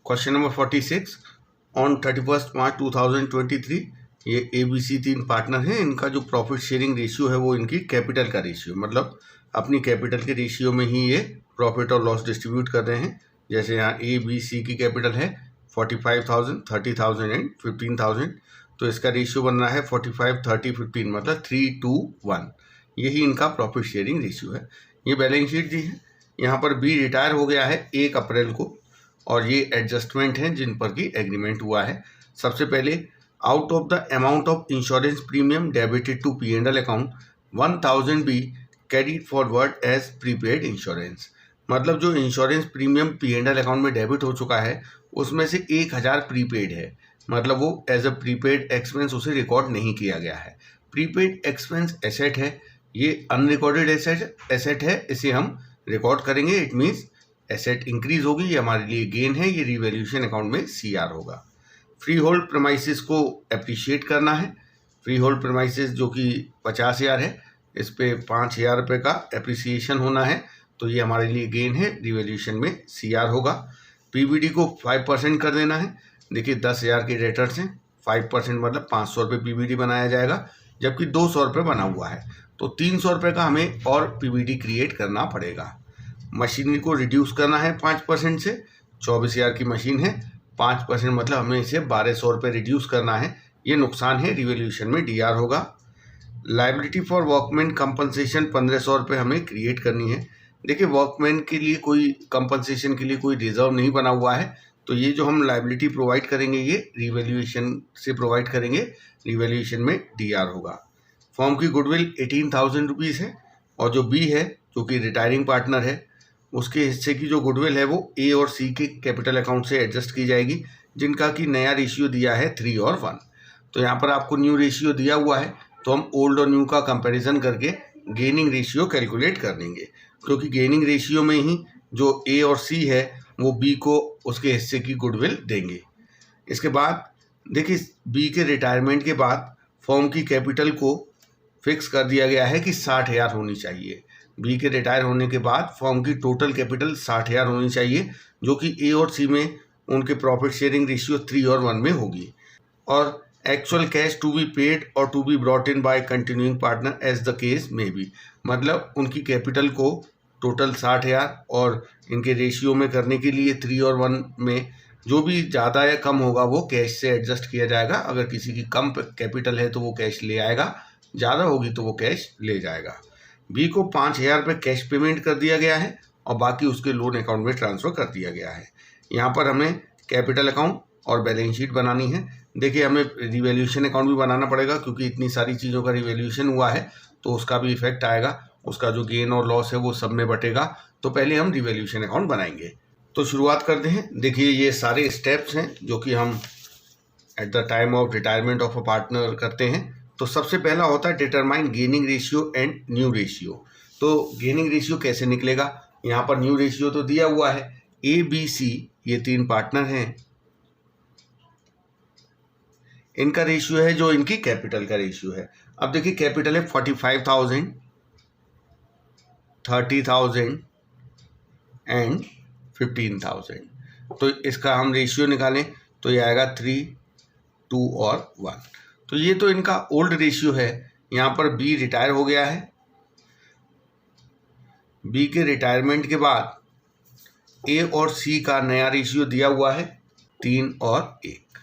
Question number 46 on 31 मार्च 2023 ये ABC तीन partner हैं। इनका जो प्रॉफिट शेयरिंग रेशियो है वो इनकी कैपिटल का रेशियो, मतलब अपनी कैपिटल के रेशियो में ही ये प्रॉफिट और लॉस डिस्ट्रीब्यूट कर रहे हैं। जैसे यहाँ ABC की कैपिटल है 45,000, 30,000 एंड 15,000, तो इसका रेशियो बन रहा है 45, 30, 15, मतलब 3:1। यही इनका प्रॉफिट शेयरिंग रेशियो है। ये बैलेंस शीट दी है। यहाँ पर B रिटायर हो गया है 1 अप्रैल को, और ये एडजस्टमेंट हैं जिन पर की एग्रीमेंट हुआ है। सबसे पहले, out of the amount of insurance premium debited to P&L account 1,000 be carried forward as prepaid insurance. मतलब जो इंश्योरेंस प्रीमियम P&L अकाउंट में डेबिट हो चुका है उसमें से 1,000 प्रीपेड है, मतलब वो एज अ प्रीपेड एक्सपेंस उसे रिकॉर्ड नहीं किया गया है। प्रीपेड एक्सपेंस एसेट है, ये अनरिकॉर्डेड एसेट है, इसे हम रिकॉर्ड करेंगे। इट मीन्स एसेट इंक्रीज होगी, ये हमारे लिए गेन है, ये रिवैल्यूएशन अकाउंट में CR होगा। फ्री होल्ड प्रमाइसिस को एप्रिशिएट करना है। फ्री होल्ड प्रमाइसिस जो कि 50,000 है, इस पे 5,000 रुपये का एप्रिसिएशन होना है, तो ये हमारे लिए गेन है, रिवैल्यूएशन में CR होगा। PBD को 5% कर देना है। देखिए 10,000 के डेटर्स हैं, 5% मतलब 500 रुपये PBD बनाया जाएगा, जबकि 200 रुपये बना हुआ है, तो 300 रुपये का हमें और PBD क्रिएट करना पड़ेगा। मशीनरी को रिड्यूस करना है 5% से। 24,000 की मशीन है, 5% मतलब हमें इसे 1,200 रुपये रिड्यूस करना है, ये नुकसान है, रिवैल्यूएशन में DR होगा। लाइबिलिटी फॉर वर्कमैन कंपनसेशन 1,500 रुपये हमें क्रिएट करनी है। देखिए वर्कमैन के लिए कोई कंपनसेशन के लिए कोई रिजर्व नहीं बना हुआ है, तो ये जो हम लाइबिलिटी प्रोवाइड करेंगे ये रिवैल्यूएशन से प्रोवाइड करेंगे, रिवैल्यूएशन में DR होगा। फर्म की गुडविल 18,000 रुपीज़ है, और जो B है जो कि रिटायरिंग पार्टनर है, उसके हिस्से की जो गुडविल है वो A और C के कैपिटल अकाउंट से एडजस्ट की जाएगी, जिनका कि नया रेशियो दिया है 3 और 1। तो यहाँ पर आपको न्यू रेशियो दिया हुआ है, तो हम ओल्ड और न्यू का कंपैरिजन करके गेनिंग रेशियो कैलकुलेट कर लेंगे, क्योंकि गेनिंग रेशियो में ही जो A और C है वो B को उसके हिस्से की गुडविल देंगे। इसके बाद देखिए B के रिटायरमेंट के बाद फर्म की कैपिटल को फिक्स कर दिया गया है कि 60,000 होनी चाहिए। B के रिटायर होने के बाद फर्म की टोटल कैपिटल 60,000 होनी चाहिए, जो कि A और C में उनके प्रॉफिट शेयरिंग रेशियो 3 और 1 में होगी। और actual cash to be paid और to be brought in by continuing partner as the case may be, मतलब उनकी कैपिटल को टोटल 60,000 और इनके रेशियो में करने के लिए 3 और 1 में जो भी ज़्यादा या कम होगा वो कैश से एडजस्ट किया जाएगा। अगर किसी की कम कैपिटल है तो वो कैश ले आएगा, ज़्यादा होगी तो वो कैश ले जाएगा। B को 5,000 रुपये कैश पेमेंट कर दिया गया है और बाकी उसके लोन अकाउंट में ट्रांसफ़र कर दिया गया है। यहाँ पर हमें कैपिटल अकाउंट और बैलेंस शीट बनानी है। देखिए हमें रिवैल्यूएशन अकाउंट भी बनाना पड़ेगा, क्योंकि इतनी सारी चीज़ों का रिवैल्यूएशन हुआ है तो उसका भी इफेक्ट आएगा, उसका जो गेन और लॉस है वो सब में बटेगा। तो पहले हम रिवैल्यूएशन अकाउंट बनाएंगे, तो शुरुआत करते हैं। देखिए ये सारे स्टेप्स हैं जो कि हम at the time of retirement of a partner करते हैं। तो सबसे पहला होता है determine gaining ratio and new ratio. तो गेनिंग रेशियो कैसे निकलेगा, यहाँ पर न्यू रेशियो तो दिया हुआ है। ABC ये तीन पार्टनर हैं, इनका रेशियो है जो इनकी कैपिटल का रेशियो है। अब देखिए कैपिटल है 45,000, 30,000 एंड 15,000, तो इसका हम रेशियो निकालें तो ये आएगा 3, 2 और 1। तो ये तो इनका ओल्ड रेशियो है। यहाँ पर B रिटायर हो गया है। B के रिटायरमेंट के बाद A और C का नया रेशियो दिया हुआ है 3 और 1।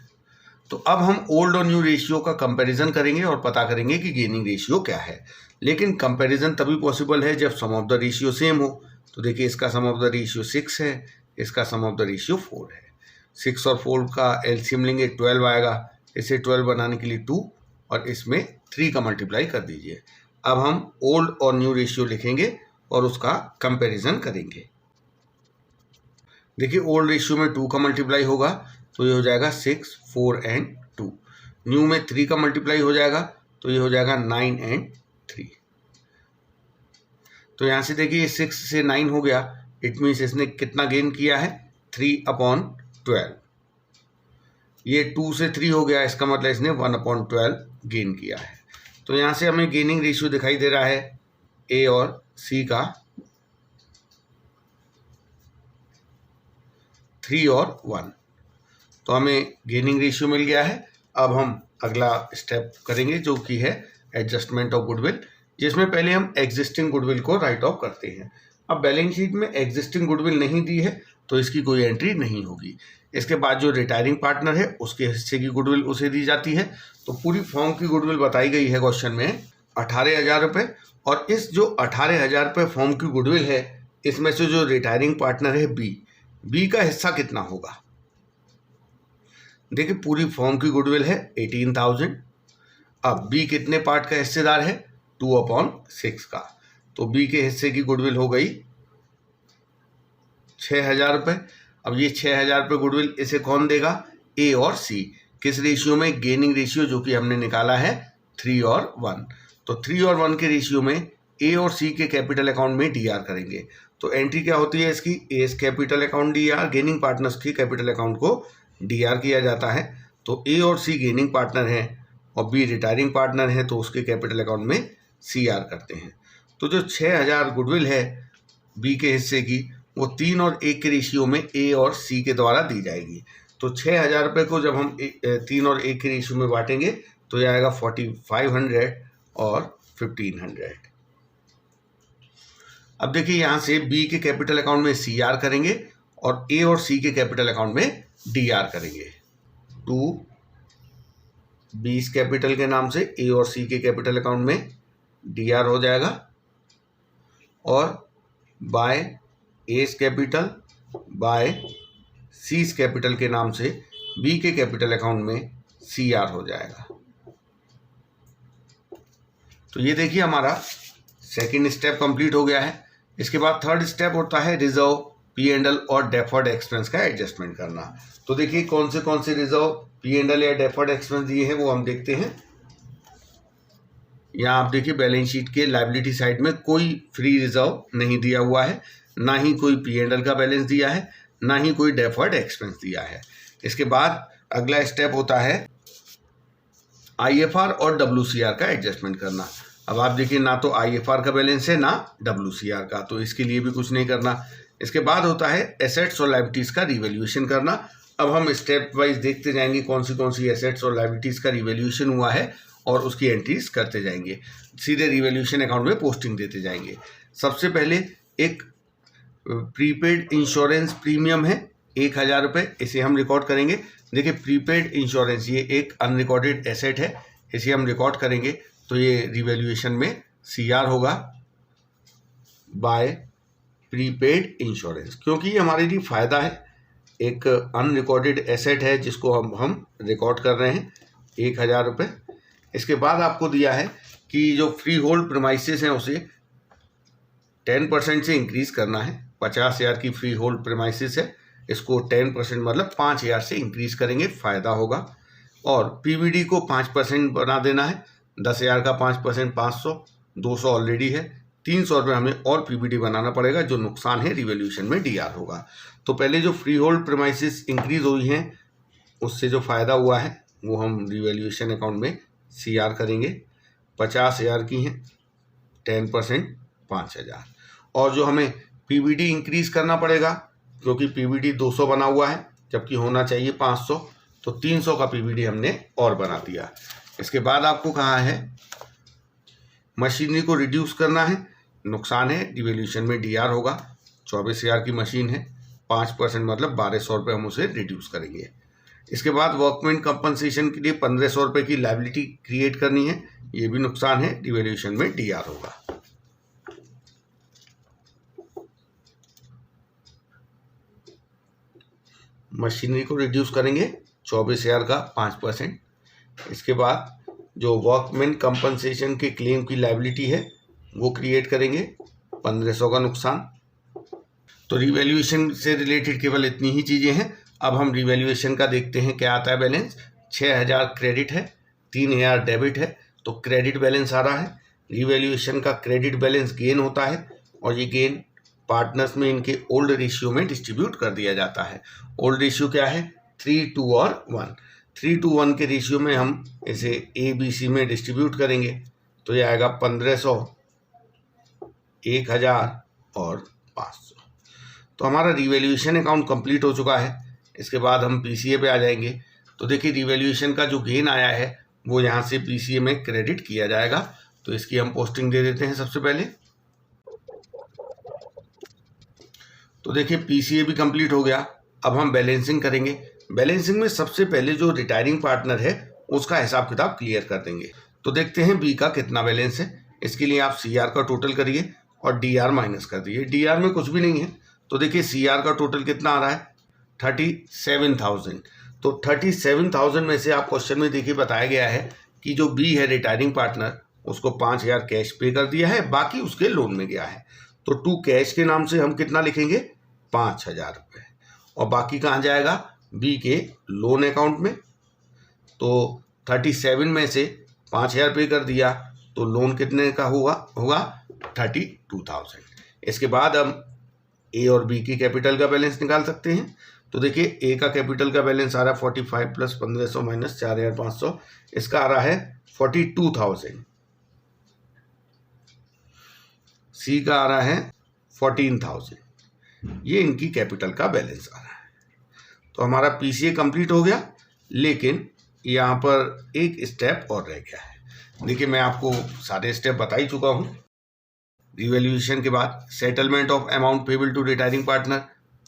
तो अब हम ओल्ड और न्यू रेशियो का कंपैरिजन करेंगे और पता करेंगे कि गेनिंग रेशियो क्या है। लेकिन कंपैरिजन तभी पॉसिबल है जब सम ऑफ द रेशियो सेम हो। तो देखिए इसका सम ऑफ द रेशियो 6 है, इसका सम ऑफ द रेशियो 4 है। 6 और 4 का एलसीएम लेंगे 12 आएगा। इसे 12 बनाने के लिए 2 और इसमें 3 का मल्टीप्लाई कर दीजिए। अब हम ओल्ड और न्यू रेशियो लिखेंगे और उसका कंपैरिजन करेंगे। देखिए ओल्ड रेशियो में 2 का मल्टीप्लाई होगा तो ये हो जाएगा 6, 4 एंड 2। न्यू में 3 का मल्टीप्लाई हो जाएगा तो ये हो जाएगा 9 एंड 3। तो यहाँ से देखिए 6 से 9 हो गया, इट मीन्स इसने कितना गेन किया है 3/12। ये 2 से 3 हो गया, इसका मतलब इसने 1/12 गेन किया है। तो यहाँ से हमें गेनिंग रेशियो दिखाई दे रहा है A और C का 3 और 1। तो हमें गेनिंग रेशियो मिल गया है। अब हम अगला स्टेप करेंगे जो कि है एडजस्टमेंट ऑफ गुडविल, जिसमें पहले हम एग्जिस्टिंग गुडविल को राइट ऑफ करते हैं। अब बैलेंस शीट में एग्जिस्टिंग गुडविल नहीं दी है तो इसकी कोई एंट्री नहीं होगी। इसके बाद जो रिटायरिंग पार्टनर है उसके हिस्से की गुडविल उसे दी जाती है। तो पूरी फॉर्म की गुडविल बताई गई है क्वेश्चन में 18,000 रुपये, और इस जो 18,000 रुपये फॉर्म की गुडविल है इसमें से जो रिटायरिंग पार्टनर है बी का हिस्सा कितना होगा। देखिए पूरी फॉर्म की गुडविल है 18,000। अब बी कितने पार्ट का हिस्सेदार है 2/6 का, तो बी के हिस्से की गुडविल हो गई 6,000 रुपये। अब ये 6,000 रुपये गुडविल इसे कौन देगा, ए और सी। किस रेशियो में, गेनिंग रेशियो, जो कि हमने निकाला है 3 और 1। तो 3 और 1 के रेशियो में ए और सी के कैपिटल अकाउंट में डीआर करेंगे। तो एंट्री क्या होती है इसकी, S capital account DR, gaining partners की कैपिटल अकाउंट को डीआर किया जाता है। तो ए और सी गेनिंग पार्टनर है और बी रिटायरिंग पार्टनर है, तो उसके कैपिटल अकाउंट में सीआर करते हैं। तो जो 6,000 गुडविल है बी के हिस्से की वो 3 और 1 के रेशियो में ए और सी के द्वारा दी जाएगी। तो 6,000 रुपये को जब हम 3 और 1 के रेशियो में बांटेंगे तो ये आएगा 4,500 और 1,500। अब देखिए यहाँ से बी के कैपिटल अकाउंट में सीआर करेंगे और ए और सी के कैपिटल अकाउंट में डीआर करेंगे। 2 बीस कैपिटल के नाम से ए और सी के कैपिटल अकाउंट में डीआर हो जाएगा, और by S capital by C's capital के नाम से बी के कैपिटल अकाउंट में सीआर हो जाएगा। तो ये देखिए हमारा सेकंड स्टेप कंप्लीट हो गया है। इसके बाद थर्ड स्टेप होता है रिजर्व, P&L और डेफर्ड एक्सपेंस का एडजस्टमेंट करना। तो देखिए कौन से रिजर्व, P&L या डेफर्ड एक्सपेंस दिए हैं वो हम देखते हैं। यहाँ आप देखिए बैलेंस शीट के लायबिलिटी साइड में कोई फ्री रिजर्व नहीं दिया हुआ है, ना ही कोई P&L का बैलेंस दिया है, ना ही कोई डेफर्ड एक्सपेंस दिया है। इसके बाद अगला स्टेप होता है IFR और WCR का एडजस्टमेंट करना। अब आप देखिए ना तो IFR का बैलेंस है ना WCR का, तो इसके लिए भी कुछ नहीं करना। इसके बाद होता है एसेट्स और लायबिलिटीज़ का रिवैल्यूएशन करना। अब हम स्टेप वाइज देखते जाएंगे कौन सी एसेट्स और लायबिलिटीज़ का रिवैल्यूएशन हुआ है और उसकी एंट्रीज करते जाएंगे, सीधे रिवैल्यूएशन अकाउंट में पोस्टिंग देते जाएंगे। सबसे पहले एक प्रीपेड इंश्योरेंस प्रीमियम है 1,000 रुपये, इसे हम रिकॉर्ड करेंगे। देखिए प्रीपेड इंश्योरेंस ये एक अनरिकॉर्डेड एसेट है, इसे हम रिकॉर्ड करेंगे तो ये रिवैल्यूएशन में सीआर होगा बाय प्रीपेड इंश्योरेंस, क्योंकि ये हमारे लिए फ़ायदा है। एक अनरिकॉर्डेड एसेट है जिसको हम रिकॉर्ड कर रहे हैं 1,000 रुपये। इसके बाद आपको दिया है कि जो फ्री होल्ड प्रीमाइसेस हैं उसे 10% से इंक्रीज़ करना है। 50,000 की फ्री होल्ड प्रीमाइसेस है, इसको 10% मतलब 5,000 से इंक्रीज़ करेंगे, फ़ायदा होगा। और पीवीडी को 5% बना देना है, 10,000 का 5% 500, 200 ऑलरेडी है, 300 रुपये हमें और पीवीडी बनाना पड़ेगा, जो नुकसान है रिवैल्यूएशन में डीआर होगा। तो पहले जो फ्री होल्ड प्रीमाइसेस इंक्रीज़ हुई हैं उससे जो फ़ायदा हुआ है वो हम रिवैल्यूएशन अकाउंट में सीआर करेंगे। 50,000 की हैं, 10% 5,000। और जो हमें पीवीडी इंक्रीज़ करना पड़ेगा क्योंकि पीवीडी 200 बना हुआ है जबकि होना चाहिए 500, तो 300 का पीवीडी हमने और बना दिया। इसके बाद आपको कहा है मशीनरी को रिड्यूस करना है, नुकसान है, रिवैल्यूएशन में डीआर होगा। 24,000 की मशीन है, 5% मतलब 1,200 रुपये हम उसे रिड्यूस करेंगे। इसके बाद वर्कमैन कंपनसेशन के लिए 1,500 रुपये की लायबिलिटी क्रिएट करनी है, ये भी नुकसान है, रिवैल्यूएशन में डीआर होगा। मशीनरी को रिड्यूस करेंगे 24,000 का 5%। इसके बाद जो वर्कमैन कंपनसेशन के क्लेम की लायबिलिटी है वो क्रिएट करेंगे, 1,500 का नुकसान। तो रिवैल्यूएशन से रिलेटेड केवल इतनी ही चीज़ें हैं। अब हम रिवैल्यूएशन का देखते हैं क्या आता है बैलेंस। 6,000 क्रेडिट है, 3,000 डेबिट है, तो क्रेडिट बैलेंस आ रहा है। रिवैल्यूएशन का क्रेडिट बैलेंस गेन होता है और ये गेन पार्टनर्स में इनके ओल्ड रेशियो में डिस्ट्रीब्यूट कर दिया जाता है। ओल्ड रेशियो क्या है, 3, 2 और 1। 3 to 1 के रेशियो में हम इसे ABC में डिस्ट्रीब्यूट करेंगे तो ये आएगा 1,500, 1,000 और 500। तो हमारा रिवैल्यूएशन अकाउंट कंप्लीट हो चुका है। इसके बाद हम पीसीए पे आ जाएंगे। तो देखिए रिवैल्यूएशन का जो गेन आया है वो यहाँ से पीसीए में क्रेडिट किया जाएगा। तो इसकी हम पोस्टिंग दे देते हैं सबसे पहले। तो देखिए पीसीए भी कंप्लीट हो गया। अब हम बैलेंसिंग करेंगे। बैलेंसिंग में सबसे पहले जो रिटायरिंग पार्टनर है उसका हिसाब किताब क्लियर कर देंगे। तो देखते हैं बी का कितना बैलेंस है। इसके लिए आप सीआर का टोटल करिए और डीआर माइनस कर दिए। डीआर में कुछ भी नहीं है। तो देखिए सीआर का टोटल कितना आ रहा है 37,000। तो 37,000 में से आप क्वेश्चन में देखिए बताया गया है कि जो बी है रिटायरिंग पार्टनर उसको 5,000 कैश पे कर दिया है, बाकी उसके लोन में गया है। तो टू कैश के नाम से हम कितना लिखेंगे 5,000 रुपये, और बाकी कहाँ जाएगा बी के लोन अकाउंट में। तो 37 में से 5,000 पे कर दिया तो लोन कितने का होगा 32,000। इसके बाद हम ए और बी की कैपिटल का बैलेंस निकाल सकते हैं। तो देखिए ए का कैपिटल का बैलेंस आ रहा है 45 प्लस 1,500 माइनस 4,500, इसका आ रहा है 42,000। सी का आ रहा है 14,000। ये इनकी कैपिटल का बैलेंस आ रहा है। तो हमारा पीसीए कंप्लीट हो गया, लेकिन यहाँ पर एक स्टेप और रह गया है। देखिए मैं आपको सारे स्टेप बता ही चुका हूँ। रिवैल्यूएशन के बाद settlement of amount payable to retiring partner,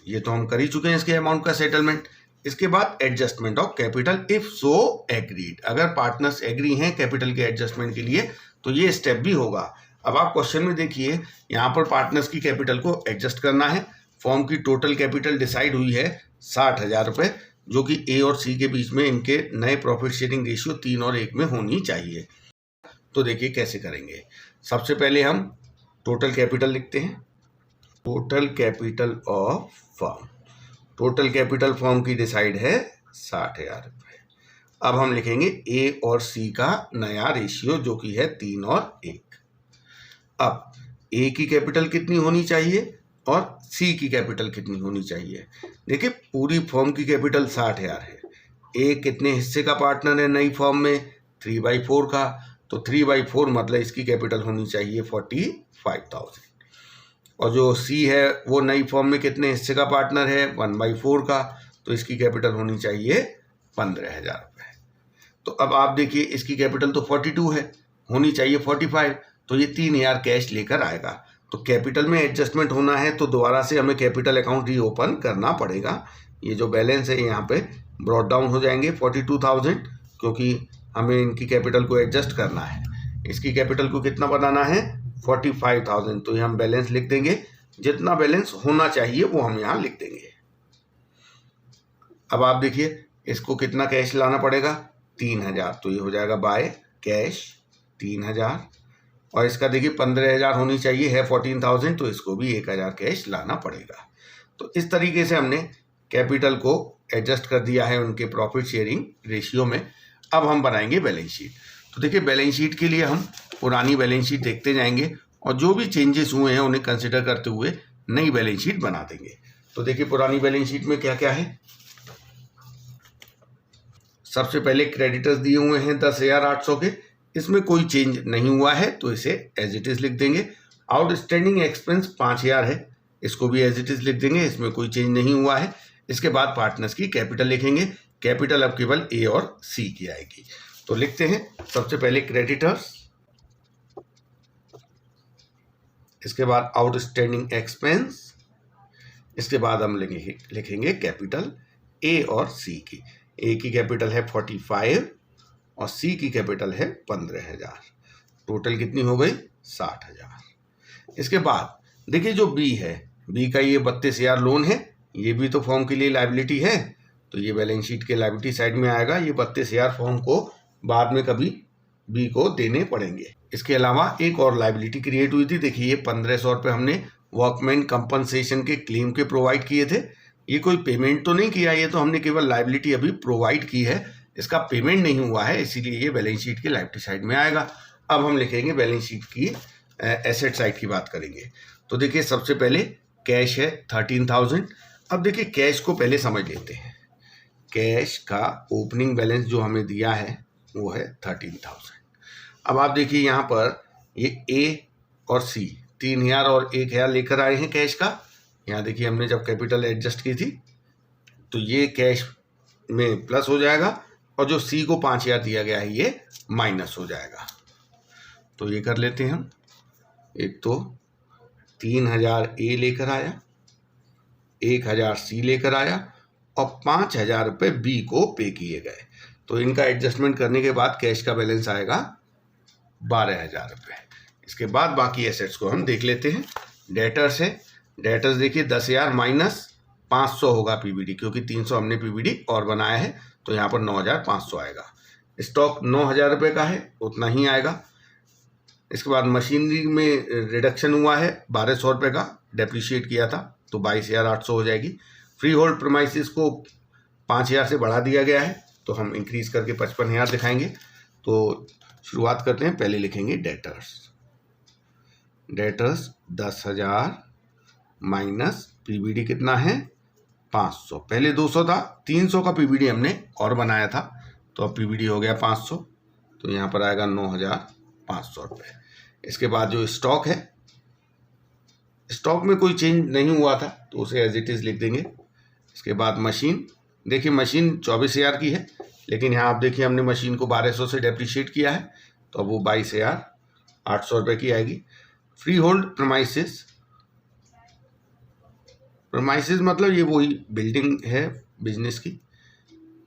ये तो हम कर ही चुके हैं इसके अमाउंट का सेटलमेंट। इसके बाद adjustment of capital if so agreed, अगर पार्टनर्स एग्री हैं कैपिटल के एडजस्टमेंट के लिए तो ये स्टेप भी होगा। अब आप क्वेश्चन में देखिए यहाँ पर पार्टनर्स की कैपिटल को एडजस्ट करना है। फॉर्म की टोटल कैपिटल डिसाइड हुई है 60,000 रुपये, जो कि ए और सी के बीच में इनके नए प्रॉफिट शेयरिंग रेशियो 3 और 1 में होनी चाहिए। तो देखिए कैसे करेंगे। सबसे पहले हम टोटल कैपिटल लिखते हैं। Total capital of firm, total capital firm की डिसाइड है 60,000 रुपये। अब हम लिखेंगे ए और सी का नया रेशियो जो कि है 3 और 1। अब ए की कैपिटल कितनी होनी चाहिए और सी की कैपिटल कितनी होनी चाहिए। देखिए पूरी फर्म की कैपिटल 60,000 है। ए कितने हिस्से का पार्टनर है नई फर्म में 3/4 का, तो 3/4 मतलब इसकी कैपिटल होनी चाहिए 45,000। और जो सी है वो नई फर्म में कितने हिस्से का पार्टनर है 1/4 का, तो इसकी कैपिटल होनी चाहिए 15,000 रुपये। तो अब आप देखिए इसकी कैपिटल तो 42 है, होनी चाहिए 45, तो ये 3,000 कैश लेकर आएगा। तो कैपिटल में एडजस्टमेंट होना है तो दोबारा से हमें कैपिटल अकाउंट रीओपन करना पड़ेगा। ये जो बैलेंस है यहाँ पे ब्रॉट डाउन हो जाएंगे 42,000, क्योंकि हमें इनकी कैपिटल को एडजस्ट करना है। इसकी कैपिटल को कितना बनाना है 45,000, तो ये हम बैलेंस लिख देंगे। जितना बैलेंस होना चाहिए वो हम यहाँ लिख देंगे। अब आप देखिए इसको कितना कैश लाना पड़ेगा 3,000, तो ये हो जाएगा बाय कैश 3,000। और इसका देखिए 15,000 होनी चाहिए है 14,000, तो इसको भी 1,000 कैश लाना पड़ेगा। तो इस तरीके से हमने कैपिटल को एडजस्ट कर दिया है उनके प्रॉफिट शेयरिंग रेशियो में। अब हम बनाएंगे बैलेंस शीट। तो देखिए बैलेंस शीट के लिए हम पुरानी बैलेंस शीट देखते जाएंगे और जो भी चेंजेस हुए हैं उन्हें कंसिडर करते हुए नई बैलेंस शीट बना देंगे। तो देखिए पुरानी बैलेंस शीट में क्या क्या है। सबसे पहले क्रेडिटर्स दिए हुए हैं 10,800 के, इसमें कोई चेंज नहीं हुआ है तो इसे एज इट इज लिख देंगे। आउटस्टैंडिंग एक्सपेंस 5,000 है, इसको भी एज इट इज लिख देंगे, इसमें कोई चेंज नहीं हुआ है। इसके बाद पार्टनर्स की कैपिटल लिखेंगे। कैपिटल अब केवल ए और सी की आएगी। तो लिखते हैं सबसे पहले क्रेडिटर्स, इसके बाद आउटस्टैंडिंग एक्सपेंस, इसके बाद हम लिखेंगे कैपिटल ए और सी की। ए की कैपिटल है 45 और सी की कैपिटल है 15,000। टोटल कितनी हो गई 60,000। इसके बाद देखिए जो बी है, बी का ये 32,000 लोन है, ये भी तो फॉर्म के लिए लायबिलिटी है, तो ये बैलेंस शीट के लायबिलिटी साइड में आएगा। ये 32,000 फॉर्म को बाद में कभी बी को देने पड़ेंगे। इसके अलावा एक और लायबिलिटी क्रिएट हुई थी। देखिए ये 1,500 रुपये हमने वर्कमैन कंपनसेशन के क्लेम के प्रोवाइड किए थे। ये कोई पेमेंट तो नहीं किया, ये तो हमने केवल लायबिलिटी अभी प्रोवाइड की है, इसका पेमेंट नहीं हुआ है, इसीलिए ये बैलेंस शीट के लायबिलिटी साइड में आएगा। अब हम लिखेंगे बैलेंस शीट की एसेट साइड की बात करेंगे। तो देखिए सबसे पहले कैश है 13,000। अब देखिए कैश को पहले समझ लेते हैं। कैश का ओपनिंग बैलेंस जो हमें दिया है वो है 13,000। अब आप देखिए यहाँ पर ये ए और सी 3,000 और 1,000 लेकर आए हैं कैश का। यहाँ देखिए हमने जब कैपिटल एडजस्ट की थी तो ये कैश में प्लस हो जाएगा और जो सी को 5000 दिया गया है ये माइनस हो जाएगा। तो ये कर लेते हैं हम। एक तो 3000 ए लेकर आया, 1000 सी लेकर आया और 5000 रुपये बी को पे किए गए। तो इनका एडजस्टमेंट करने के बाद कैश का बैलेंस आएगा 12000 रुपये। इसके बाद बाकी एसेट्स को हम देख लेते हैं। डेटर्स है, डेटर्स देखिए 10000 माइनस 500 होगा पीबीडी, क्योंकि 300 हमने पीबीडी और बनाया है तो यहाँ पर 9500 आएगा। स्टॉक 9000 रुपये का है, उतना ही आएगा। इसके बाद मशीनरी में रिडक्शन हुआ है 1200 रुपये का, डेप्रिशिएट किया था तो 22800 हो जाएगी। फ्री होल्ड प्रीमाइसेस को 5000 से बढ़ा दिया गया है तो हम इंक्रीज करके 55000 दिखाएंगे। तो शुरुआत करते हैं, पहले लिखेंगे डेटर्स। डेटर्स 10000 माइनस पीबीडी कितना है 500, पहले 200 था, 300 का पीबीडी हमने और बनाया था तो अब पीबीडी हो गया 500, तो यहाँ पर आएगा 9500 रुपये। इसके बाद जो स्टॉक है, स्टॉक में कोई चेंज नहीं हुआ था तो उसे एज इट इज़ लिख देंगे। इसके बाद मशीन, देखिए मशीन 24000 की है, लेकिन यहाँ आप देखिए हमने मशीन को 1200 से डेप्रिशिएट किया है तो अब वो 22800 रुपये की आएगी। फ्री होल्ड प्रीमाइसेस, प्रीमाइसेस मतलब ये वही बिल्डिंग है बिजनेस की,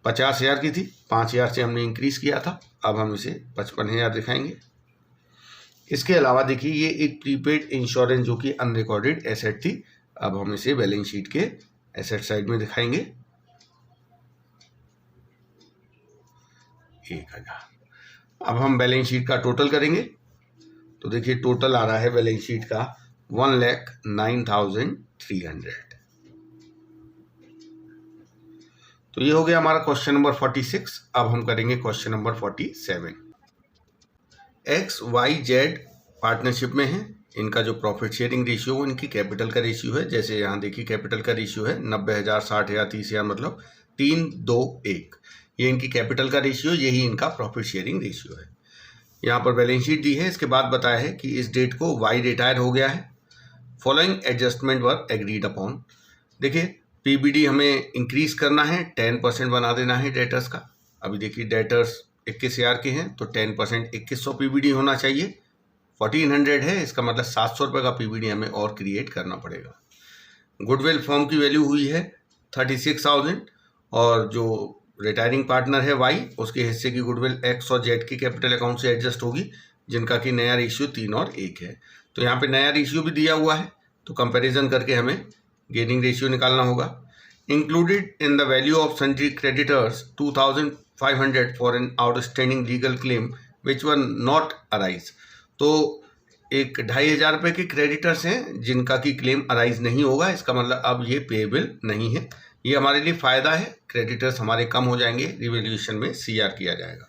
50000 की थी, 5000 से हमने इंक्रीज किया था, अब हम इसे 55000 दिखाएंगे। इसके अलावा देखिए ये एक प्रीपेड इंश्योरेंस जो कि अनरिकॉर्डेड एसेट थी, अब हम इसे बैलेंस शीट के एसेट साइड में दिखाएंगे 1000। अब हम बैलेंस शीट का टोटल करेंगे तो देखिए टोटल आ रहा है बैलेंस शीट का 1,09,300। तो ये हो गया हमारा क्वेश्चन नंबर 46। अब हम करेंगे question number 47। X Y Z partnership में है, इनका जो प्रॉफिट शेयरिंग रेशियो वो इनकी कैपिटल का रेशियो है। जैसे यहाँ देखिए कैपिटल का रेशियो है 90,000, 60,000, 30,000, मतलब 3, 2, 1, ये इनकी कैपिटल का रेशियो, यही इनका प्रॉफिट शेयरिंग रेशियो है। यहाँ पर बैलेंस शीट दी है, इसके बाद बताया है कि इस डेट को वाई रिटायर हो गया है, फॉलोइंग एडजस्टमेंट वर एग्रीड अपॉन। देखिए पीबीडी हमें इंक्रीज करना है, 10% बना देना है डेटर्स का। अभी देखिए डेटर्स 21,000 के हैं तो 10% 2100 पीबीडी होना चाहिए। 1400 है, इसका मतलब 700 रुपये का पीबीडी हमें और क्रिएट करना पड़ेगा। गुडविल फर्म की वैल्यू हुई है 36,000 और जो रिटायरिंग पार्टनर है वाई, उसके हिस्से की गुडविल एक्स और जेड के कैपिटल अकाउंट से एडजस्ट होगी, जिनका कि नया रेशियो 3 और 1 है। तो यहाँ पे नया रेशियो भी दिया हुआ है तो कंपैरिजन करके हमें गेनिंग रेशियो निकालना होगा। Included in the value of sundry creditors 2500 for an outstanding legal claim which were not arise. तो एक 2500 रुपये के क्रेडिटर्स हैं जिनका कि क्लेम अराइज नहीं होगा, इसका मतलब अब ये पेएबल नहीं है। ये हमारे लिए फ़ायदा है, क्रेडिटर्स हमारे कम हो जाएंगे, रिवैल्यूएशन में सीआर किया जाएगा।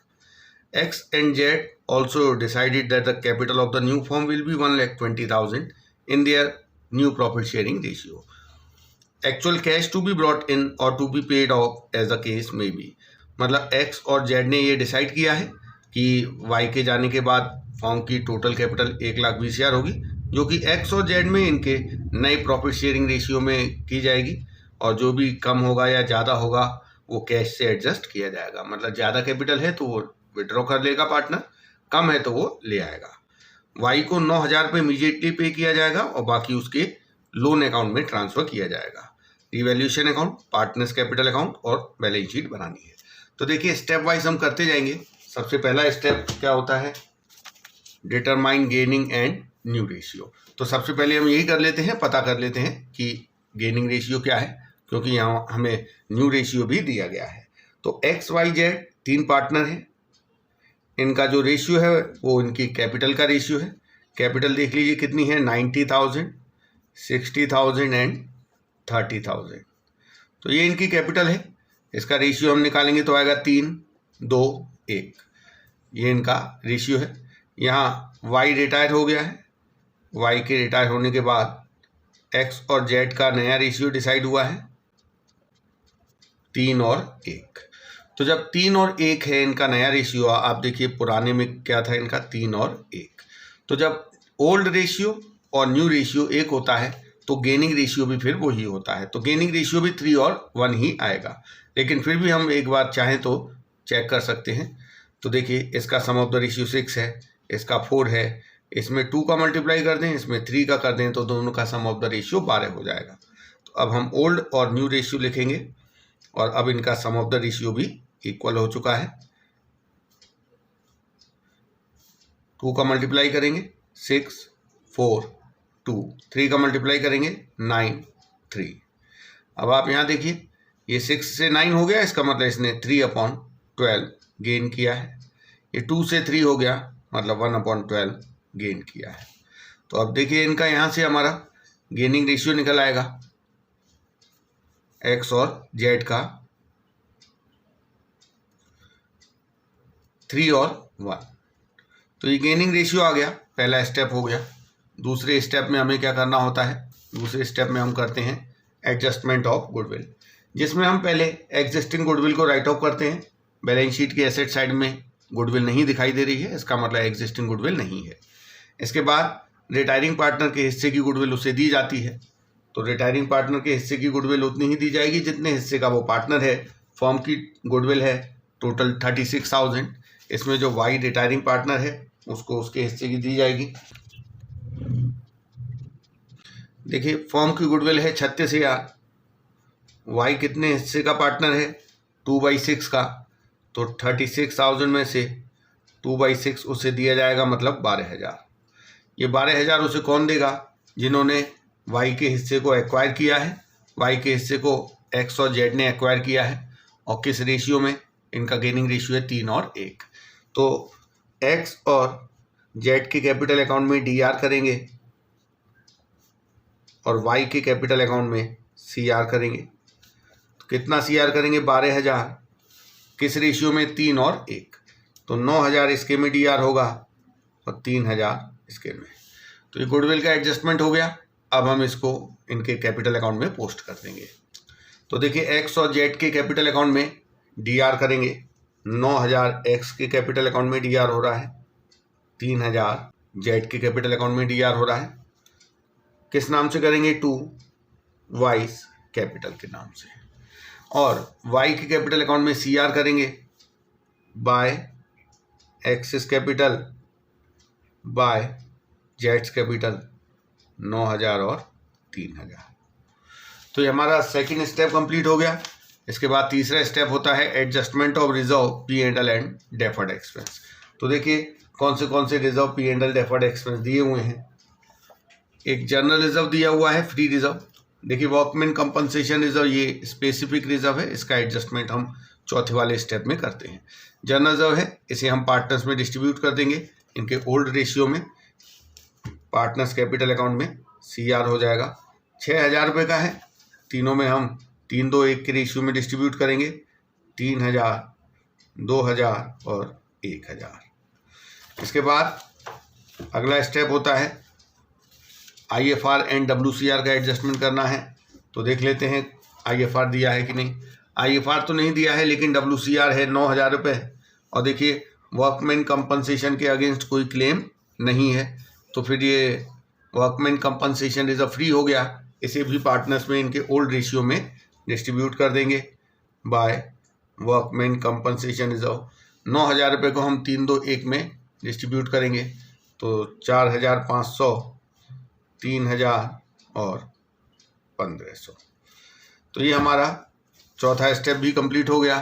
X and Z also decided that the capital of the new firm will be 1,20,000 in their new profit sharing ratio. Actual cash to be brought in और to be paid off as the case may be. मतलब X और Z ने ये decide किया है कि Y के जाने के बाद फर्म की टोटल कैपिटल 1,20,000 होगी, जो कि एक्स और जेड में इनके नए प्रॉफिट शेयरिंग रेशियो में की जाएगी, और जो भी कम होगा या ज़्यादा होगा वो कैश से एडजस्ट किया जाएगा। मतलब ज़्यादा कैपिटल है तो वो विड्रॉ कर लेगा पार्टनर, कम है तो वो ले आएगा। वाई को 9,000 रुपये इमीडिएटली पे किया जाएगा और बाकी उसके लोन अकाउंट में ट्रांसफ़र किया जाएगा। Revaluation account, partners capital account और बैलेंस शीट बनानी है। तो देखिए स्टेप वाइज हम करते जाएंगे। सबसे पहला स्टेप क्या होता है, determine gaining and new ratio. तो सबसे पहले हम यही कर लेते हैं, पता कर लेते हैं कि गेनिंग रेशियो क्या है, क्योंकि यहाँ हमें न्यू रेशियो भी दिया गया है। तो एक्स वाई जेड 3 पार्टनर हैं, इनका जो रेशियो है वो इनकी कैपिटल का रेशियो है। कैपिटल देख लीजिए कितनी है, 90,000, 60,000 एंड 30,000। तो ये इनकी कैपिटल है, इसका रेशियो हम निकालेंगे तो आएगा 3, 2, 1, ये इनका रेशियो है। यहाँ वाई रिटायर हो गया है, वाई के रिटायर होने के बाद एक्स और जेड का नया रेशियो डिसाइड हुआ है 3 और 1। तो जब 3 और 1 है इनका नया रेशियो, आप देखिए पुराने में क्या था इनका 3 और 1। तो जब ओल्ड रेशियो और न्यू रेशियो 1 होता है तो गेनिंग रेशियो भी फिर वही होता है। तो गेनिंग रेशियो भी 3 और 1 ही आएगा, लेकिन फिर भी हम एक बार चाहें तो चेक कर सकते हैं। तो देखिए इसका सम ऑफ द रेशियो 6 है, इसका 4 है, इसमें 2 का मल्टीप्लाई कर दें, इसमें 3 का कर दें, तो दोनों का सम ऑफ द रेशियो 12 हो जाएगा। तो अब हम ओल्ड और न्यू रेशियो लिखेंगे और अब इनका सम ऑफ द रेशियो भी इक्वल हो चुका है। 2 का मल्टीप्लाई करेंगे 6 4 2, 3 का मल्टीप्लाई करेंगे 9 3। अब आप यहाँ देखिए ये 6 से 9 हो गया, इसका मतलब इसने 3/12 गेन किया है। ये 2 से 3 हो गया, मतलब 1/12 गेन किया है। तो अब देखिए इनका यहाँ से हमारा गेनिंग रेशियो निकल आएगा एक्स और जेड का 3 और 1। तो ये गेनिंग रेशियो आ गया, पहला स्टेप हो गया। दूसरे स्टेप में हमें क्या करना होता है, दूसरे स्टेप में हम करते हैं एडजस्टमेंट ऑफ गुडविल, जिसमें हम पहले एग्जिस्टिंग गुडविल को राइट ऑफ करते हैं। बैलेंस शीट के एसेट साइड में गुडविल नहीं दिखाई दे रही है, इसका मतलब एग्जिस्टिंग गुडविल नहीं है। इसके बाद रिटायरिंग पार्टनर के हिस्से की गुडविल उसे दी जाती है। तो रिटायरिंग पार्टनर के हिस्से की गुडविल उतनी ही दी जाएगी जितने हिस्से का वो पार्टनर है। फर्म की गुडविल है टोटल 36,000, इसमें जो वाई रिटायरिंग पार्टनर है उसको उसके हिस्से की दी जाएगी। देखिए फर्म की गुडविल है 36,000, वाई कितने हिस्से का पार्टनर है 2/6 का, तो 36,000 में से 2/6 उसे दिया जाएगा, मतलब 12,000। ये 12,000 उसे कौन देगा, जिन्होंने वाई के हिस्से को एक्वायर किया है। वाई के हिस्से को एक्स और जेड ने एक्वायर किया है, और किस रेशियो में, इनका गेनिंग रेशियो है 3 और 1। तो एक्स और जेड के कैपिटल अकाउंट में डीआर करेंगे और वाई के कैपिटल अकाउंट में सीआर करेंगे। तो कितना सीआर करेंगे 12,000, किस रेशियो में 3 और 1। तो 9,000 इसके में डीआर होगा और 3,000 इसके में। तो ये गुडविल का एडजस्टमेंट हो गया। अब हम इसको इनके कैपिटल अकाउंट में पोस्ट कर देंगे। तो देखिए एक्स और जेड के कैपिटल अकाउंट में डीआर करेंगे, 9,000 एक्स के कैपिटल अकाउंट में डीआर हो रहा है, 3,000 जेड के कैपिटल अकाउंट में डीआर हो रहा है। किस नाम से करेंगे, टू वाइस कैपिटल के नाम से। और वाई के कैपिटल अकाउंट में सीआर करेंगे बाय एक्सिस कैपिटल बाय जेड्स कैपिटल, 9,000 और 3,000। तो ये हमारा सेकंड स्टेप कंप्लीट हो गया। इसके बाद तीसरा स्टेप होता है adjustment of reserve P&L and deferred expense. तो देखिए कौन से रिजर्व P&L डेफर्ड एक्सपेंस दिए हुए हैं। एक जनरल रिजर्व दिया हुआ है, फ्री रिजर्व। देखिए वर्कमैन कंपनसेशन रिजर्व ये स्पेसिफिक रिजर्व है, इसका एडजस्टमेंट हम चौथे वाले स्टेप में करते हैं। जनरल रिजर्व है, इसे हम पार्टनर्स में डिस्ट्रीब्यूट कर देंगे इनके ओल्ड रेशियो में। पार्टनर्स कैपिटल अकाउंट में सीआर हो जाएगा, 6,000 रुपये का है। तीनों में हम 3-2-1 के रेशियो में डिस्ट्रीब्यूट करेंगे, 3,000 2,000 और 1,000। इसके बाद अगला स्टेप होता है IFR एंड WCR का एडजस्टमेंट करना है। तो देख लेते हैं IFR दिया है कि नहीं। IFR तो नहीं दिया है, लेकिन WCR है 9,000 रुपये। और देखिए वर्कमैन कंपनसेशन के अगेंस्ट कोई क्लेम नहीं है, तो फिर ये वर्कमैन कंपनसेशन रिजर्व फ्री हो गया। इसे भी पार्टनर्स में इनके ओल्ड रेशियो में डिस्ट्रीब्यूट कर देंगे बाय वर्कमैन कंपनसेशन रिजर्व। 9,000 रुपये को हम 3-2-1 में डिस्ट्रीब्यूट करेंगे, तो 4,500, 3,000 और 1,500। तो ये हमारा चौथा स्टेप भी कंप्लीट हो गया।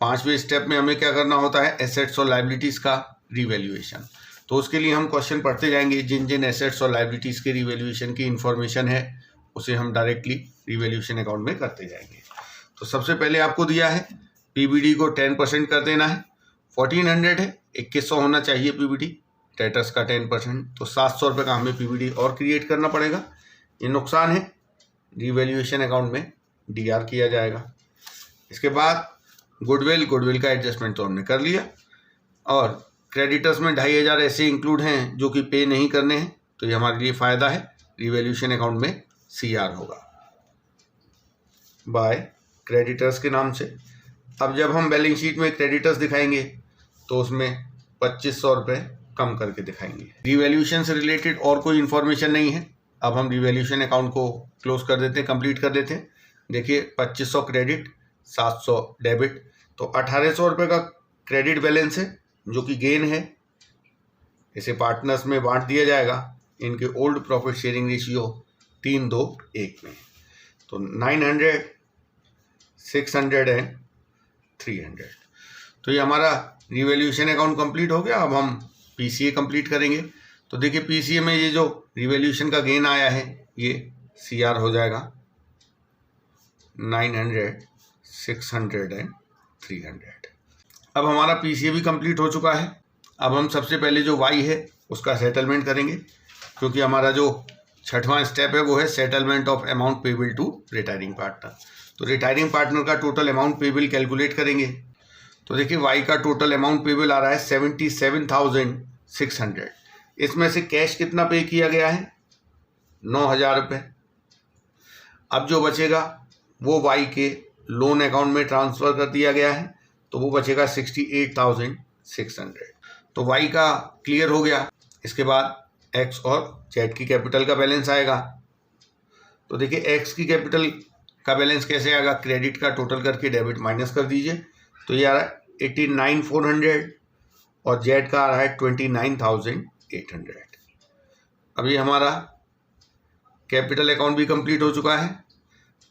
पांचवें स्टेप में हमें क्या करना होता है, एसेट्स और लाइबिलिटीज़ का रिवैल्यूएशन। तो उसके लिए हम क्वेश्चन पढ़ते जाएंगे। जिन जिन एसेट्स और लाइबिलिटीज़ के रिवैल्यूएशन की इन्फॉर्मेशन है उसे हम डायरेक्टली रिवैल्यूएशन अकाउंट में करते जाएंगे। तो सबसे पहले आपको दिया है पीबीडी को 10% कर देना है। 1,400 है, 2,100 होना चाहिए पीबीडी, डेटर्स का 10%, तो 700 रुपये का हमें पीबीडी और क्रिएट करना पड़ेगा। ये नुकसान है, रिवैल्यूएशन अकाउंट में डीआर किया जाएगा। इसके बाद गुडविल का एडजस्टमेंट तो हमने कर लिया, और क्रेडिटर्स में 2,500 ऐसे इंक्लूड हैं जो कि पे नहीं करने हैं, तो ये हमारे लिए फ़ायदा है। रिवैल्यूएशन अकाउंट में सीआर होगा बाय क्रेडिटर्स के नाम से। अब जब हम बैलेंस शीट में क्रेडिटर्स दिखाएंगे तो उसमें 2,500 रुपये कम करके दिखाएंगे। रिवैल्यूएशन से रिलेटेड और कोई इन्फॉर्मेशन नहीं है, अब हम रिवैल्यूएशन अकाउंट को क्लोज कर देते हैं, कंप्लीट कर देते हैं। देखिए 2500 क्रेडिट, 700 डेबिट, तो 1800 रुपये का क्रेडिट बैलेंस है जो कि गेन है। इसे पार्टनर्स में बांट दिया जाएगा इनके ओल्ड प्रॉफिट शेयरिंग रेशियो 3-2-1 में। तो 900, 600 एंड 300। तो ये हमारा रिवैल्यूएशन अकाउंट कंप्लीट हो गया। अब हम पीसीए कंप्लीट करेंगे। तो देखिए पीसीए में ये जो रिवैल्यूएशन का गेन आया है ये सीआर हो जाएगा 900, 600 एंड 300। अब हमारा पीसीए भी कंप्लीट हो चुका है। अब हम सबसे पहले जो वाई है उसका सेटलमेंट करेंगे, क्योंकि हमारा जो छठवां स्टेप है वो है settlement of amount payable to retiring partner. तो रिटायरिंग पार्टनर का टोटल अमाउंट पेबल कैलकुलेट करेंगे। तो देखिए वाई का टोटल अमाउंट पेबल आ रहा है 77,600। इसमें से कैश कितना पे किया गया है? 9,000 रुपये। अब जो बचेगा वो वाई के लोन अकाउंट में ट्रांसफ़र कर दिया गया है, तो वो बचेगा 68,600। तो वाई का क्लियर हो गया। इसके बाद एक्स और जेड की कैपिटल का बैलेंस आएगा। तो देखिए एक्स की कैपिटल का बैलेंस कैसे आएगा? क्रेडिट का टोटल करके डेबिट माइनस कर दीजिए। तो ये आ रहा है 89,400 और जेड का आ रहा है 29,800। अभी हमारा कैपिटल अकाउंट भी कंप्लीट हो चुका है।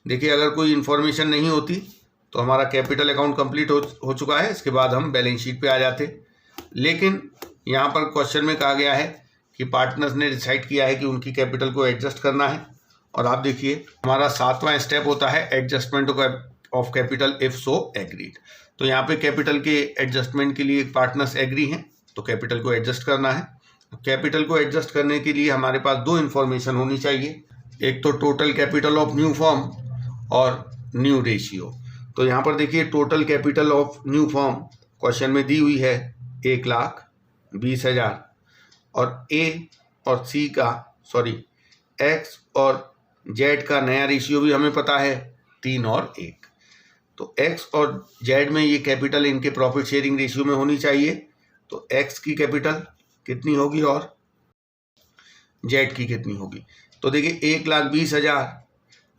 देखिए अगर कोई इन्फॉर्मेशन नहीं होती तो हमारा कैपिटल अकाउंट कंप्लीट हो चुका है। इसके बाद हम बैलेंस शीट पे आ जाते, लेकिन यहाँ पर क्वेश्चन में कहा गया है कि पार्टनर्स ने डिसाइड किया है कि उनकी कैपिटल को एडजस्ट करना है। और आप देखिए हमारा 7वां स्टेप होता है adjustment of capital if so agreed. तो यहाँ पे कैपिटल के एडजस्टमेंट के लिए पार्टनर्स एग्री हैं, तो कैपिटल को एडजस्ट करना है। कैपिटल को एडजस्ट करने के लिए हमारे पास दो इन्फॉर्मेशन होनी चाहिए, एक तो total capital of new firm और न्यू रेशियो। तो यहाँ पर देखिए total capital of new firm question में दी हुई है 1,20,000 और ए और सी का एक्स और जेड का नया रेशियो भी हमें पता है 3 और 1। तो एक्स और जेड में ये कैपिटल इनके प्रॉफिट शेयरिंग रेशियो में होनी चाहिए। तो एक्स की कैपिटल कितनी होगी और जेड की कितनी होगी? तो देखिए 1,20,000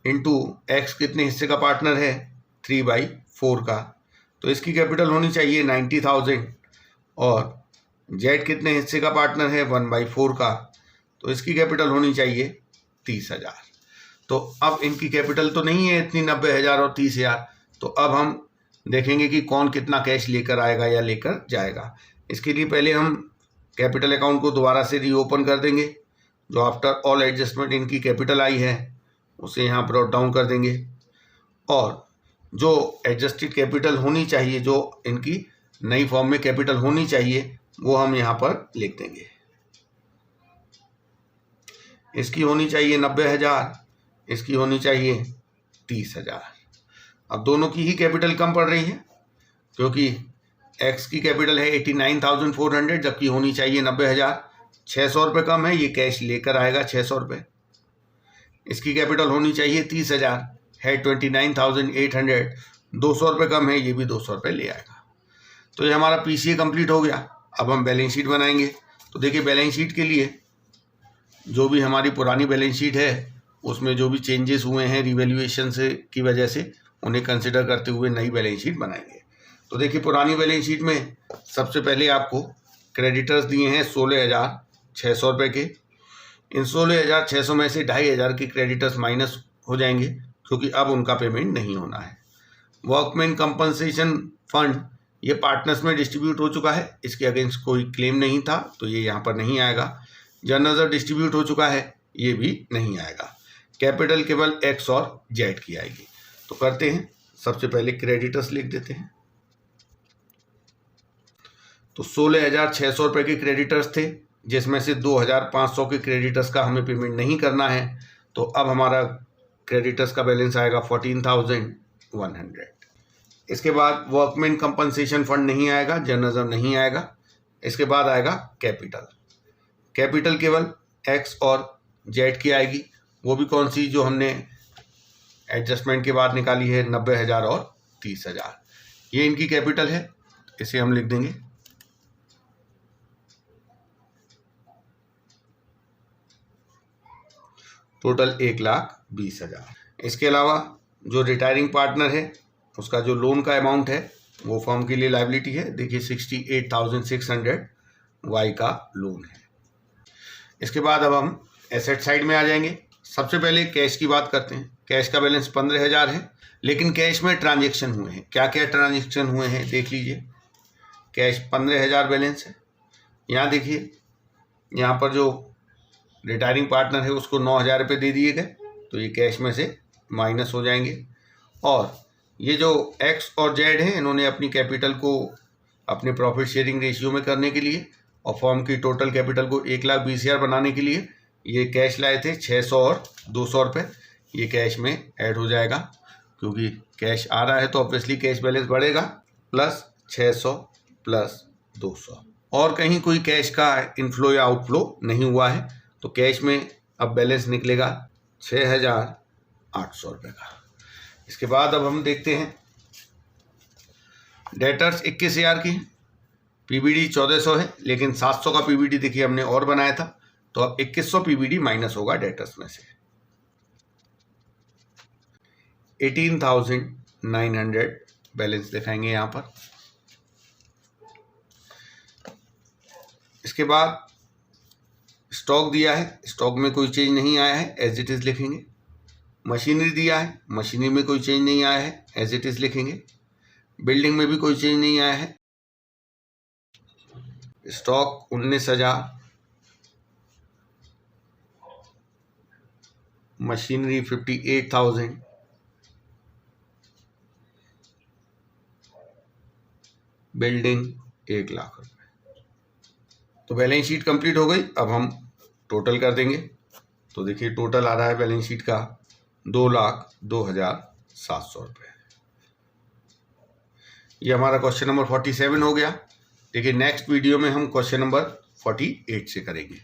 इंटू एक्स कितने हिस्से का पार्टनर है? 3/4 का। तो इसकी कैपिटल होनी चाहिए 90,000 और जेड कितने हिस्से का पार्टनर है? 1/4 का। तो इसकी कैपिटल होनी चाहिए 30,000। तो अब इनकी कैपिटल तो नहीं है इतनी 90,000 और 30,000। तो अब हम देखेंगे कि कौन कितना कैश लेकर आएगा या लेकर जाएगा। इसके लिए पहले हम कैपिटल अकाउंट को दोबारा से रीओपन कर देंगे। जो आफ्टर ऑल एडजस्टमेंट इनकी कैपिटल आई है उसे यहाँ ब्रॉट डाउन कर देंगे और जो एडजस्टेड कैपिटल होनी चाहिए, जो इनकी नई फॉर्म में कैपिटल होनी चाहिए, वो हम यहाँ पर लिख देंगे। इसकी होनी चाहिए 90,000, इसकी होनी चाहिए 30,000। अब दोनों की ही कैपिटल कम पड़ रही है क्योंकि एक्स की कैपिटल है 89,400 जबकि होनी चाहिए 90,000। 600 रुपये कम है, ये कैश लेकर आएगा 600 रुपये। इसकी कैपिटल होनी चाहिए 30,000 है 29,800। 200 रुपये कम है, ये भी 200 रुपये ले आएगा। तो ये हमारा पीसीए कंप्लीट हो गया। अब हम बैलेंस शीट बनाएंगे। तो देखिए बैलेंस शीट के लिए जो भी हमारी पुरानी बैलेंस शीट है उसमें जो भी चेंजेस हुए हैं रिवैल्यूएशन से की वजह से उन्हें कंसिडर करते हुए नई बैलेंस शीट बनाएंगे। तो देखिए पुरानी बैलेंस शीट में सबसे पहले आपको क्रेडिटर्स दिए हैं 16,600 रुपये के। इन 16,600 में से 2,500 के क्रेडिटर्स माइनस हो जाएंगे क्योंकि अब उनका पेमेंट नहीं होना है। वर्कमैन कंपनसेशन फंड ये पार्टनर्स में डिस्ट्रीब्यूट हो चुका है, इसके अगेंस्ट कोई क्लेम नहीं था तो ये यहाँ पर नहीं आएगा। जनरल डिस्ट्रीब्यूट हो चुका है, ये भी नहीं आएगा। कैपिटल केवल एक्स और जेड की आएगी। तो करते हैं, सबसे पहले क्रेडिटर्स लिख देते हैं। तो 16,600 रुपये के क्रेडिटर्स थे जिसमें से 2,500 के क्रेडिटर्स का हमें पेमेंट नहीं करना है। तो अब हमारा क्रेडिटर्स का बैलेंस आएगा 14,100। इसके बाद वर्कमैन कंपनसेशन फंड नहीं आएगा, जर्नलिज्म नहीं आएगा। इसके बाद आएगा कैपिटल। कैपिटल केवल एक्स और जेड की आएगी, वो भी कौन सी? जो हमने एडजस्टमेंट के बाद निकाली है 90,000 और 30,000। ये इनकी कैपिटल है, इसे हम लिख देंगे। टोटल 1,20,000। इसके अलावा जो रिटायरिंग पार्टनर है उसका जो लोन का अमाउंट है वो फर्म के लिए लायबिलिटी है। देखिए 68,600 वाई का लोन है। इसके बाद अब हम एसेट साइड में आ जाएंगे। सबसे पहले कैश की बात करते हैं। कैश का बैलेंस 15,000 है, लेकिन कैश में ट्रांजेक्शन हुए हैं। क्या क्या ट्रांजेक्शन हुए हैं देख लीजिए। कैश 15,000 बैलेंस है। यहाँ देखिए, यहाँ पर जो रिटायरिंग पार्टनर है उसको 9,000 रुपये दे दिए गए, तो ये कैश में से माइनस हो जाएंगे। और ये जो एक्स और जेड हैं, इन्होंने अपनी कैपिटल को अपने प्रॉफिट शेयरिंग रेशियो में करने के लिए और फर्म की टोटल कैपिटल को 1,20,000 बनाने के लिए ये कैश लाए थे 600 और 200 रुपये। ये कैश में ऐड हो जाएगा, क्योंकि कैश आ रहा है तो ऑब्वियसली कैश बैलेंस बढ़ेगा। प्लस 600 प्लस 200, और कहीं कोई कैश का इनफ्लो या आउटफ्लो नहीं हुआ है, तो कैश में अब बैलेंस निकलेगा 6,800 रुपये का। इसके बाद अब हम देखते हैं डेटर्स 21,000 की, पीबीडी 1,400 है, लेकिन 700 का पीबीडी देखिए हमने और बनाया था, तो अब 2,100 पीबीडी माइनस होगा डेटर्स में से। 18,900 बैलेंस दिखाएंगे यहाँ पर। इसके बाद स्टॉक दिया है, स्टॉक में कोई चेंज नहीं आया है, एज इट इज़ लिखेंगे। मशीनरी दिया है, मशीनरी में कोई चेंज नहीं आया है, एज इट इज़ लिखेंगे। बिल्डिंग में भी कोई चेंज नहीं आया है। स्टॉक 19,000, मशीनरी 58,000, बिल्डिंग 1,00,000 रुपये। तो बैलेंस शीट कंप्लीट हो गई। अब हम टोटल कर देंगे। तो देखिए टोटल आ रहा है बैलेंस शीट का 2,02,700 रुपये। ये हमारा क्वेश्चन नंबर 47 हो गया। देखिए नेक्स्ट वीडियो में हम क्वेश्चन नंबर 48 से करेंगे।